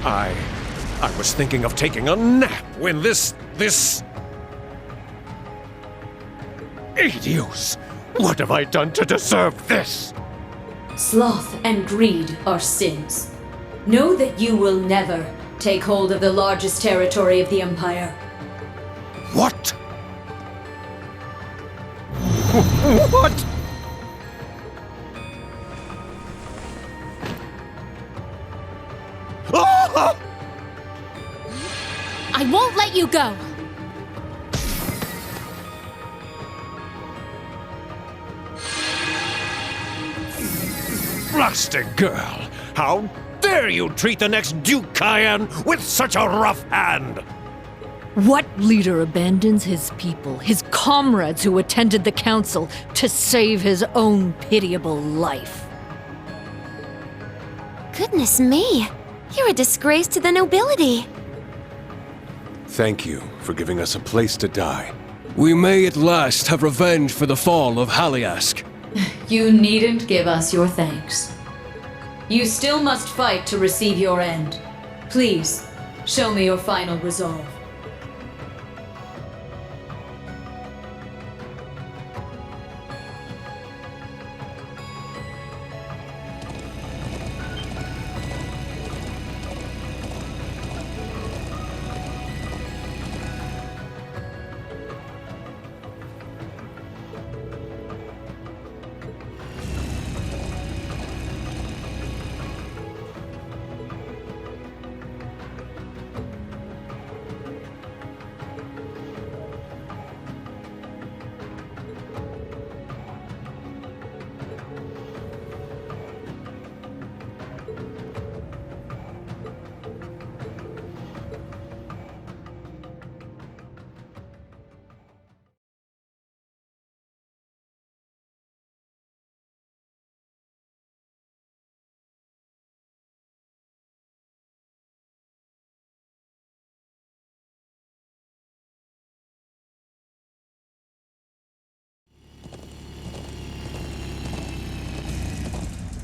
I was thinking of taking a nap when this... Idios! What have I done to deserve this? Sloth and greed are sins. Know that you will never take hold of the largest territory of the Empire. What? What? Ah! I won't let you go! Blasted girl! How dare you treat the next Duke Cayenne with such a rough hand! What leader abandons his people, his comrades who attended the council, to save his own pitiable life? Goodness me! You're a disgrace to the nobility! Thank you for giving us a place to die. We may at last have revenge for the fall of Haliask. You needn't give us your thanks. You still must fight to receive your end. Please, show me your final resolve.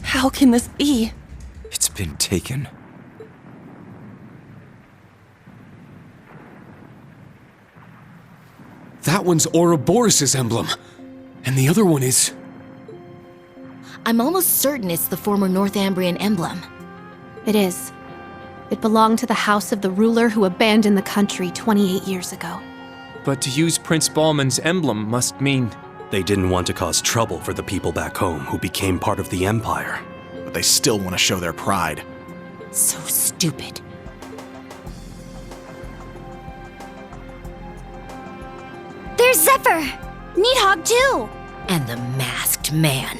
How can this be? It's been taken. That one's Ouroboros' emblem. And the other one is... I'm almost certain it's the former Northumbrian emblem. It is. It belonged to the house of the ruler who abandoned the country 28 years ago. But to use Prince Balman's emblem must mean... They didn't want to cause trouble for the people back home who became part of the Empire. But they still want to show their pride. So stupid. There's Zephyr! Needhog too! And the masked man.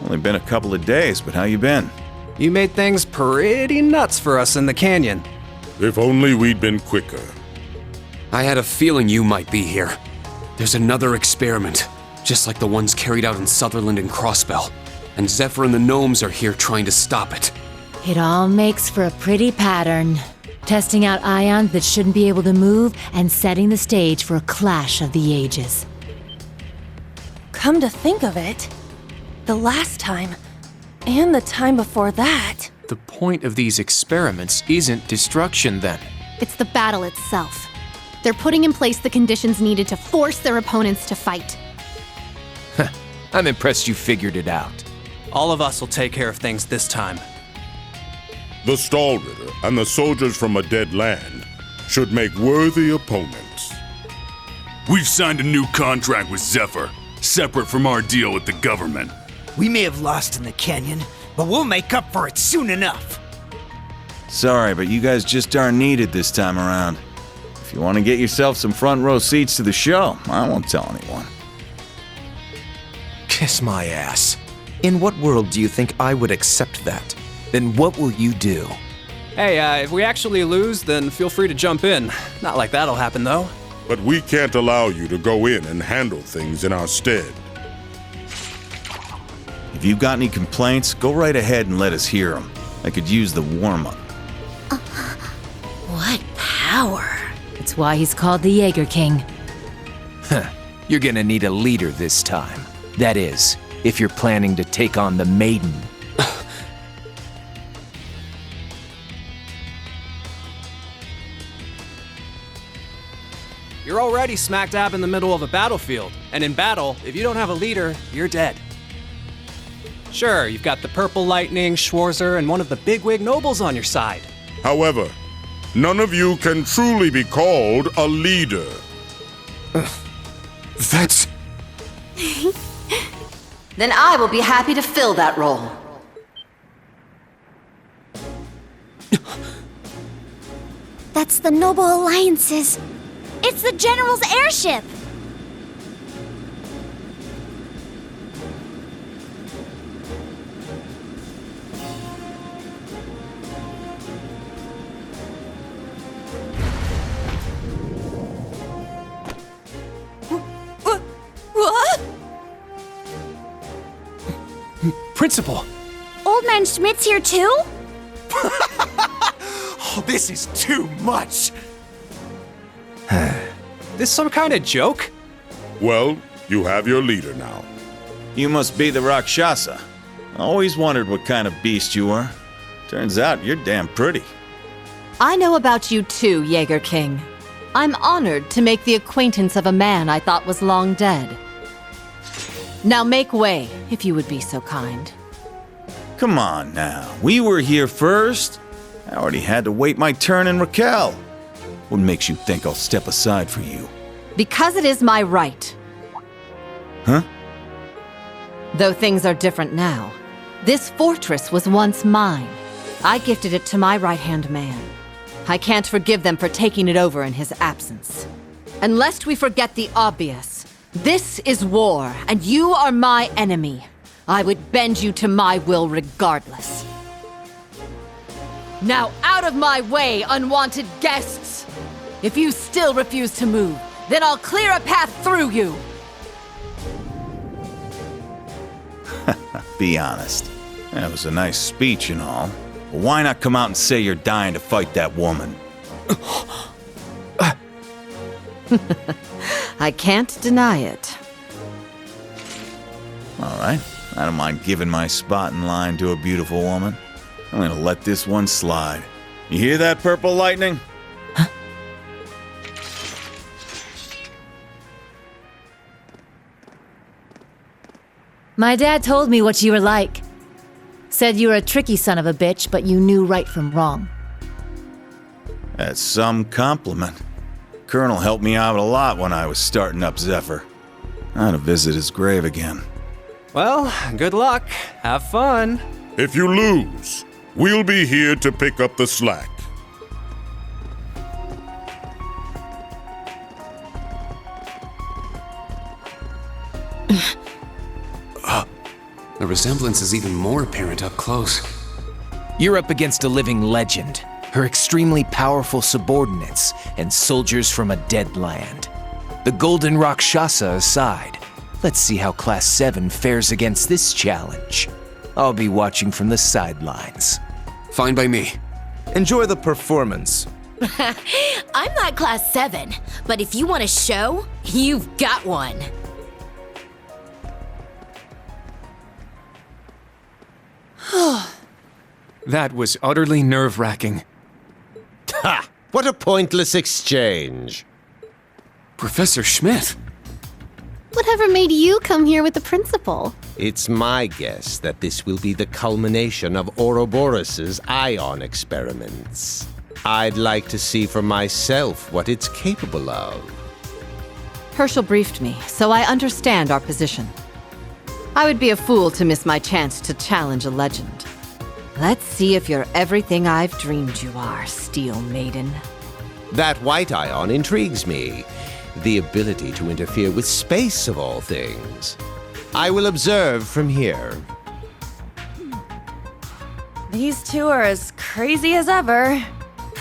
Only been a couple of days, but how you been? You made things pretty nuts for us in the canyon. If only we'd been quicker. I had a feeling you might be here. There's another experiment, just like the ones carried out in Sutherland and Crossbell. And Zephyr and the gnomes are here trying to stop it. It all makes for a pretty pattern. Testing out ions that shouldn't be able to move and setting the stage for a clash of the ages. Come to think of it, the last time, and the time before that. The point of these experiments isn't destruction, then. It's the battle itself. They're putting in place the conditions needed to force their opponents to fight. I'm impressed you figured it out. All of us will take care of things this time. The Stallritter and the soldiers from a dead land should make worthy opponents. We've signed a new contract with Zephyr, separate from our deal with the government. We may have lost in the canyon, but we'll make up for it soon enough. Sorry, but you guys just aren't needed this time around. If you want to get yourself some front row seats to the show, I won't tell anyone. Kiss my ass. In what world do you think I would accept that? Then what will you do? Hey, if we actually lose, then feel free to jump in. Not like that'll happen, though. But we can't allow you to go in and handle things in our stead. If you've got any complaints, go right ahead and let us hear them. I could use the warm-up. What power? It's why he's called the Jaeger King. You're gonna need a leader this time. That is, if you're planning to take on the Maiden. You're already smack dab in the middle of a battlefield, and in battle, if you don't have a leader, you're dead. Sure, you've got the Purple Lightning, Schwarzer, and one of the bigwig nobles on your side. However, none of you can truly be called a leader. That's... Then I will be happy to fill that role. That's the Noble Alliance's. It's the General's airship! What? Principal! Old Man Schmidt's here too? Oh, this is too much! This some kind of joke? Well, you have your leader now. You must be the Rakshasa. Always wondered what kind of beast you were. Turns out you're damn pretty. I know about you too, Jaeger King. I'm honored to make the acquaintance of a man I thought was long dead. Now make way, if you would be so kind. Come on now. We were here first. I already had to wait my turn in Raquel. What makes you think I'll step aside for you? Because it is my right. Huh? Though things are different now. This fortress was once mine. I gifted it to my right-hand man. I can't forgive them for taking it over in his absence. And lest we forget the obvious, this is war, and you are my enemy. I would bend you to my will regardless. Now out of my way, unwanted guests! If you still refuse to move, then I'll clear a path through you! Be honest. That was a nice speech and all. But why not come out and say you're dying to fight that woman? I can't deny it. All right. I don't mind giving my spot in line to a beautiful woman. I'm gonna let this one slide. You hear that, Purple Lightning? My dad told me what you were like. Said you were a tricky son of a bitch, but you knew right from wrong. That's some compliment. Colonel helped me out a lot when I was starting up Zephyr. I ought to visit his grave again. Well, good luck. Have fun. If you lose, we'll be here to pick up the slack. The resemblance is even more apparent up close. You're up against a living legend, her extremely powerful subordinates, and soldiers from a dead land. The Golden Rakshasa aside, let's see how Class 7 fares against this challenge. I'll be watching from the sidelines. Fine by me. Enjoy the performance. I'm not Class 7, but if you want a show, you've got one. That was utterly nerve-wracking. Ha! What a pointless exchange. Professor Schmidt. Whatever made you come here with the principal? It's my guess that this will be the culmination of Ouroboros' ion experiments. I'd like to see for myself what it's capable of. Herschel briefed me, so I understand our position. I would be a fool to miss my chance to challenge a legend. Let's see if you're everything I've dreamed you are, Steel Maiden. That white ion intrigues me. The ability to interfere with space, of all things. I will observe from here. These two are as crazy as ever.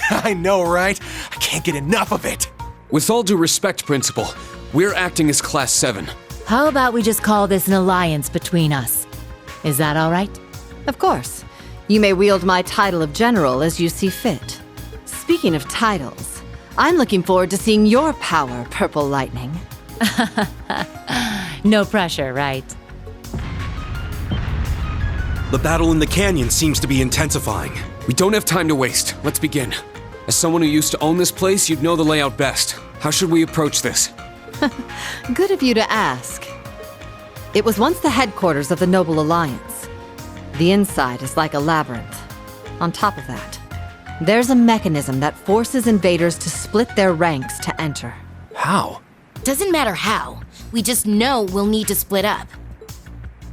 I know, right? I can't get enough of it. With all due respect, Principal, we're acting as Class 7. How about we just call this an alliance between us? Is that all right? Of course. You may wield my title of general as you see fit. Speaking of titles, I'm looking forward to seeing your power, Purple Lightning. No pressure, right? The battle in the canyon seems to be intensifying. We don't have time to waste. Let's begin. As someone who used to own this place, you'd know the layout best. How should we approach this? Good of you to ask. It was once the headquarters of the Noble Alliance. The inside is like a labyrinth. On top of that, there's a mechanism that forces invaders to split their ranks to enter. How? Doesn't matter how. We just know we'll need to split up.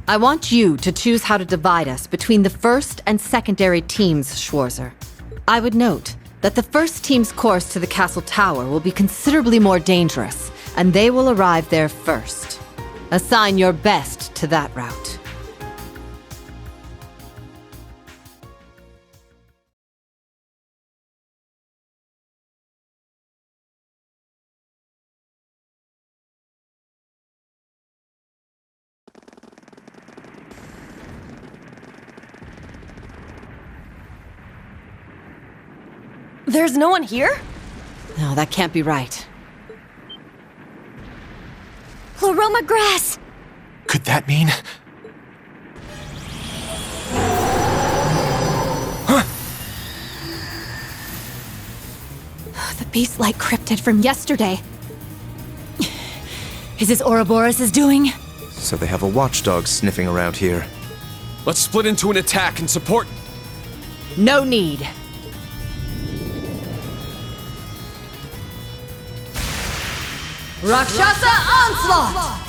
I want you to choose how to divide us between the first and secondary teams, Schwarzer. I would note that the first team's course to the castle tower will be considerably more dangerous, and they will arrive there first. Assign your best to that route. There's no one here? No, that can't be right. Chloroma grass! Could that mean? The beast-like cryptid from yesterday. Is this Ouroboros' doing? So they have a watchdog sniffing around here. Let's split into an attack and support. No need. Rakshasa Onslaught!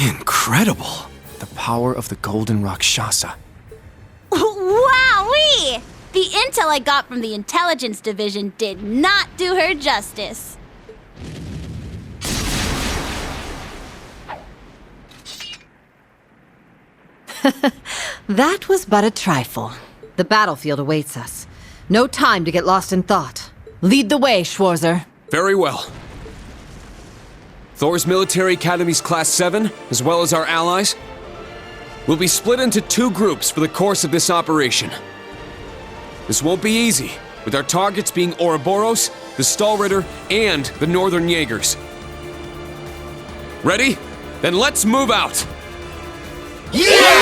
Incredible! The power of the Golden Rakshasa. Wowee! The intel I got from the intelligence division did not do her justice. That was but a trifle. The battlefield awaits us. No time to get lost in thought. Lead the way, Schwarzer. Very well. Thor's Military Academy's Class 7, as well as our allies, will be split into 2 groups for the course of this operation. This won't be easy, with our targets being Ouroboros, the Stahlritter, and the Northern Jaegers. Ready? Then let's move out! Yeah!